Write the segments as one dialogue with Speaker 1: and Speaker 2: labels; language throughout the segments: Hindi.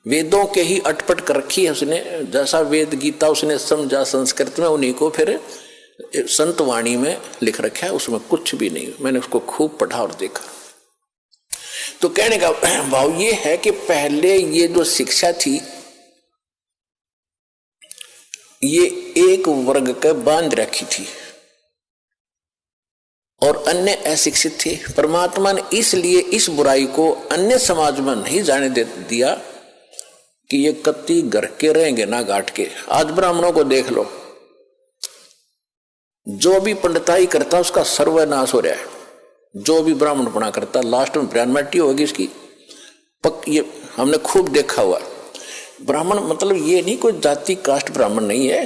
Speaker 1: वेदों के ही अटपट कर रखी है उसने। जैसा वेद गीता उसने समझा संस्कृत में, उन्हीं को फिर संत वाणी में लिख रखा है, उसमें कुछ भी नहीं। मैंने उसको खूब पढ़ा और देखा। तो कहने का भाव ये है कि पहले ये जो शिक्षा थी ये एक वर्ग के बांध रखी थी और अन्य अशिक्षित थे। परमात्मा ने इसलिए इस बुराई को अन्य समाज में नहीं जाने दे दिया कि ये कत्ती घर के रहेंगे ना गांठ के। आज ब्राह्मणों को देख लो, जो भी पंडिताई करता उसका सर्वनाश हो रहा है। जो भी ब्राह्मणपना करता लास्ट में ब्राह्मणी होगी इसकी ये हमने खूब देखा हुआ। ब्राह्मण मतलब ये नहीं कोई जाति कास्ट ब्राह्मण नहीं है,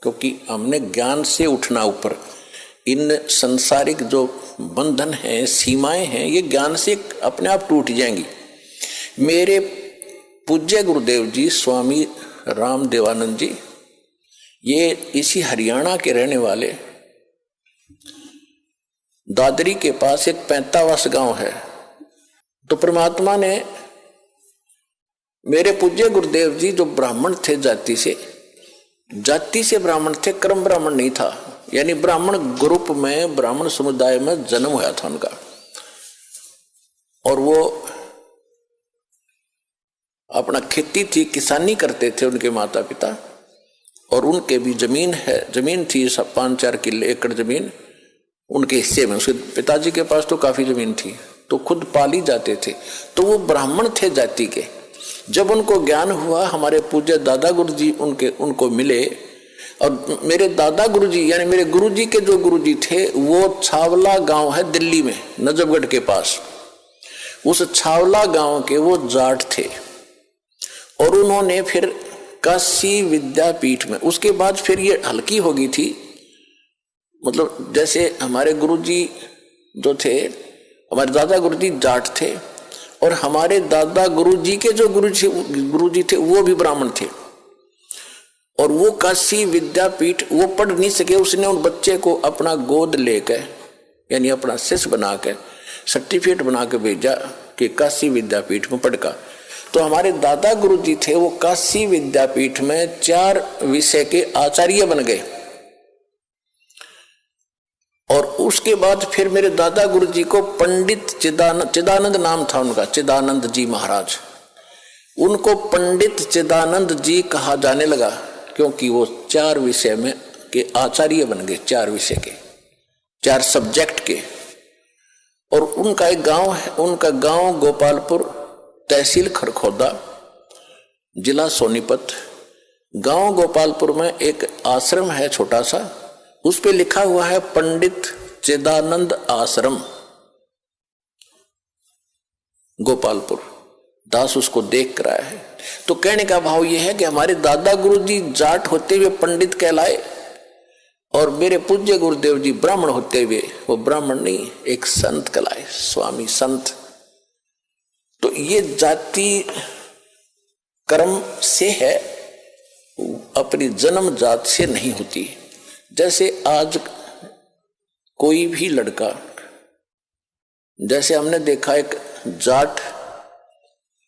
Speaker 1: क्योंकि हमने ज्ञान से उठना ऊपर। इन संसारिक जो बंधन हैं, सीमाएं हैं, ये ज्ञान से अपने आप टूट जाएंगी। मेरे पूज्य गुरुदेव जी स्वामी राम देवानंद जी, ये इसी हरियाणा के रहने वाले, दादरी के पास एक 45 गांव है। तो परमात्मा ने मेरे पूज्य गुरुदेव जी जो ब्राह्मण थे, जाति से ब्राह्मण थे, कर्म ब्राह्मण नहीं था, यानी ब्राह्मण ग्रुप में, ब्राह्मण समुदाय में जन्म हुआ था उनका। और वो अपना खेती थी, किसानी करते थे उनके माता पिता, और उनके भी जमीन थी 5-4 किले एकड़ जमीन उनके हिस्से में। उसके पिताजी के पास तो काफी जमीन थी, तो खुद पाली जाते थे। तो वो ब्राह्मण थे जाति के। जब उनको ज्ञान हुआ, हमारे पूज्य दादा गुरु जी उनको मिले, और मेरे दादा गुरु जी यानी मेरे गुरु जी के जो गुरु जी थे वो छावला गांव है दिल्ली में, नजफगढ़ के पास। उस छावला गांव के वो जाट थे, और उन्होंने फिर काशी विद्यापीठ में, उसके बाद फिर ये हल्की हो गई थी। मतलब जैसे हमारे गुरुजी जो थे, हमारे दादा गुरुजी जाट थे, और हमारे दादा गुरुजी के जो गुरुजी थे वो भी ब्राह्मण थे। और वो काशी विद्यापीठ वो पढ़ नहीं सके, उसने उन बच्चे को अपना गोद लेकर यानी अपना शिष्य बना के सर्टिफिकेट बना के भेजा कि काशी विद्यापीठ में पढ़ का। तो हमारे दादा गुरुजी थे वो काशी विद्यापीठ में 4 विषय के आचार्य बन गए। और उसके बाद फिर मेरे दादा गुरुजी को पंडित चिदानंद नाम था उनका, चिदानंद जी महाराज, उनको पंडित चिदानंद जी कहा जाने लगा, क्योंकि वो 4 विषय में के आचार्य बन गए, 4 विषय के, 4 सब्जेक्ट के। और उनका एक गांव है, उनका गांव गोपालपुर, तहसील खरखोदा, जिला सोनीपत। गांव गोपालपुर में एक आश्रम है छोटा सा, उस पे लिखा हुआ है पंडित चिदानंद आश्रम गोपालपुर। दास उसको देख कर आया है। तो कहने का भाव यह है कि हमारे दादा गुरुजी जाट होते हुए पंडित कहलाए, और मेरे पूज्य गुरुदेव जी ब्राह्मण होते हुए वो ब्राह्मण नहीं, एक संत कहलाए, स्वामी संत। तो ये जाति कर्म से है, अपनी जन्म जात से नहीं होती। जैसे आज कोई भी लड़का, जैसे हमने देखा एक जाट,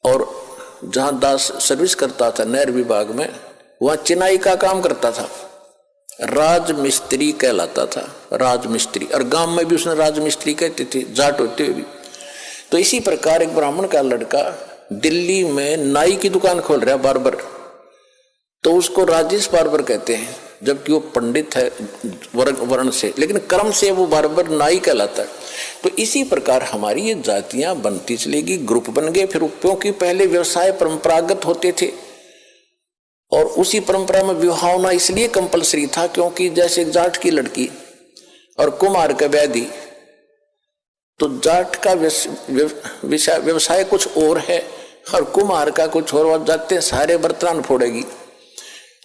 Speaker 1: और जहां दास सर्विस करता था नहर विभाग में, वहां चिनाई का काम करता था, राजमिस्त्री कहलाता था, राजमिस्त्री। और गांव में भी उसने राजमिस्त्री कहते थे, जाट होते हुए भी। तो इसी प्रकार एक ब्राह्मण का लड़का दिल्ली में नाई की दुकान खोल रहा है, बार्बर, तो उसको राजेश बार्बर कहते हैं, जबकि वो पंडित है वर्ण से, लेकिन कर्म से वो बार्बर नाई कहलाता है। तो इसी प्रकार हमारी ये जातियां बनती चलेगी, ग्रुप बन गए। फिर क्योंकि पहले व्यवसाय परंपरागत होते थे, और उसी परंपरा में विवाह होना इसलिए कंपलसरी था, क्योंकि जैसे जाट की लड़की और कुम्हार का व्याधि, तो जाट का व्यवसाय कुछ और है और कुम्हार का कुछ और, जाते सारे बर्तन फोड़ेगी।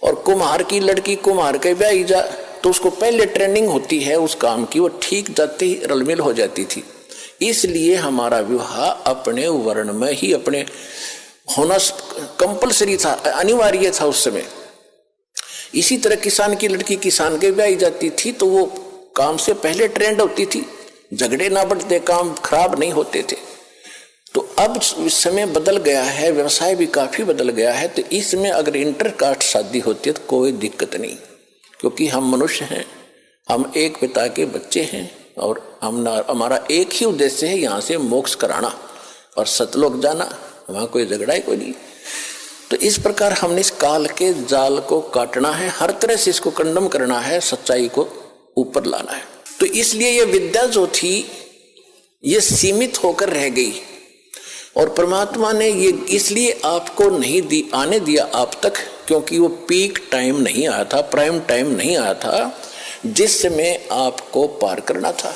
Speaker 1: और कुम्हार की लड़की कुम्हार के ब्याही जा, तो उसको पहले ट्रेनिंग होती है उस काम की, वो ठीक जाते ही रलमिल हो जाती थी। इसलिए हमारा विवाह अपने वर्ण में ही अपने होना कंपलसरी था, अनिवार्य था उस समय। इसी तरह किसान की लड़की किसान के ब्याही जाती थी, तो वो काम से पहले ट्रेंड होती थी, झगड़े ना बढ़ते, काम खराब नहीं होते थे। तो अब समय बदल गया है, व्यवसाय भी काफी बदल गया है। तो इसमें अगर इंटरकास्ट शादी होती है तो कोई दिक्कत नहीं, क्योंकि हम मनुष्य हैं, हम एक पिता के बच्चे हैं और हमारा एक ही उद्देश्य है, यहाँ से मोक्ष कराना और सतलोक जाना, वहां कोई झगड़ा ही कोई नहीं। तो इस प्रकार हमने इस काल के जाल को काटना है, हर तरह से इसको कंडम करना है, सच्चाई को ऊपर लाना है। तो इसलिए ये विद्या जो थी ये सीमित होकर रह गई और परमात्मा ने ये इसलिए आपको नहीं आने दिया आप तक, क्योंकि वो पीक टाइम नहीं आया था, प्राइम टाइम नहीं आया था जिस समय आपको पार करना था।